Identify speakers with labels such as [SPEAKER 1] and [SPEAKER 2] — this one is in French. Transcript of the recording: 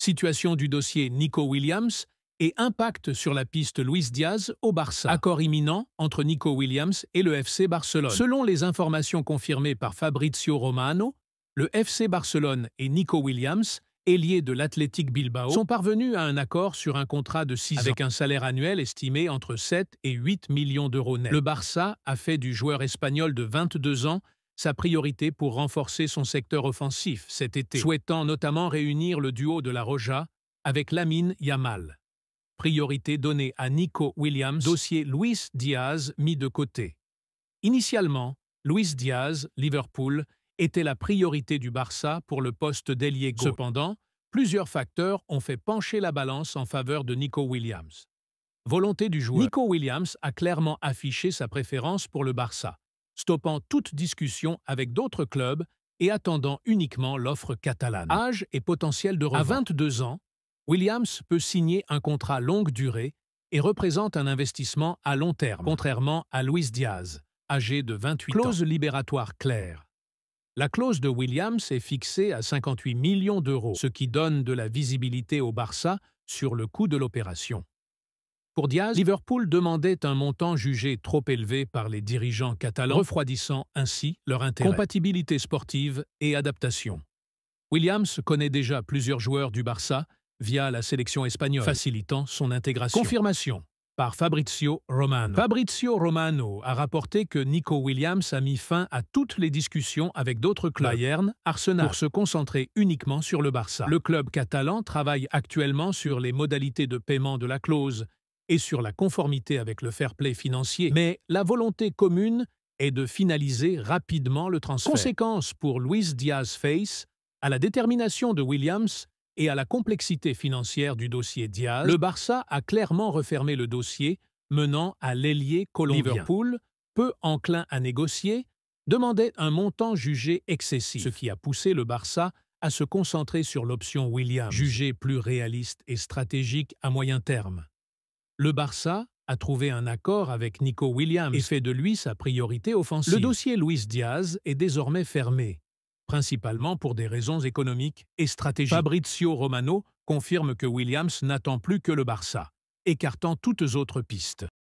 [SPEAKER 1] Situation du dossier Nico Williams et impact sur la piste Luis Diaz au Barça. Accord imminent entre Nico Williams et le FC Barcelone. Selon les informations confirmées par Fabrizio Romano, le FC Barcelone et Nico Williams, ailier de l'Athletic Bilbao, sont parvenus à un accord sur un contrat de 6 ans avec un salaire annuel estimé entre 7 et 8 millions d'euros net. Le Barça a fait du joueur espagnol de 22 ans sa priorité pour renforcer son secteur offensif cet été, souhaitant notamment réunir le duo de la Roja avec Lamine Yamal. Priorité donnée à Nico Williams, dossier Luis Diaz mis de côté. Initialement, Luis Diaz, Liverpool, était la priorité du Barça pour le poste d'ailier gauche. Cependant, plusieurs facteurs ont fait pencher la balance en faveur de Nico Williams. Volonté du joueur. Nico Williams a clairement affiché sa préférence pour le Barça, stoppant toute discussion avec d'autres clubs et attendant uniquement l'offre catalane. Âge et potentiel de revente. À 22 ans, Williams peut signer un contrat longue durée et représente un investissement à long terme, contrairement à Luis Diaz, âgé de 28 ans. Clause libératoire claire. La clause de Williams est fixée à 58 millions d'euros, ce qui donne de la visibilité au Barça sur le coût de l'opération. Pour Diaz, Liverpool demandait un montant jugé trop élevé par les dirigeants catalans, refroidissant ainsi leur intérêt. Compatibilité sportive et adaptation. Williams connaît déjà plusieurs joueurs du Barça via la sélection espagnole, facilitant son intégration. Confirmation par Fabrizio Romano. Fabrizio Romano a rapporté que Nico Williams a mis fin à toutes les discussions avec d'autres clubs, Bayern, Arsenal, pour se concentrer uniquement sur le Barça. Le club catalan travaille actuellement sur les modalités de paiement de la clause et sur la conformité avec le fair play financier, mais la volonté commune est de finaliser rapidement le transfert. Conséquence pour Luis Diaz face à la détermination de Williams et à la complexité financière du dossier Diaz, le Barça a clairement refermé le dossier, menant à l'ailier colombien. Liverpool, peu enclin à négocier, demandait un montant jugé excessif, ce qui a poussé le Barça à se concentrer sur l'option Williams, jugée plus réaliste et stratégique à moyen terme. Le Barça a trouvé un accord avec Nico Williams et fait de lui sa priorité offensive. Le dossier Luis Diaz est désormais fermé, principalement pour des raisons économiques et stratégiques. Fabrizio Romano confirme que Williams n'attend plus que le Barça, écartant toutes autres pistes.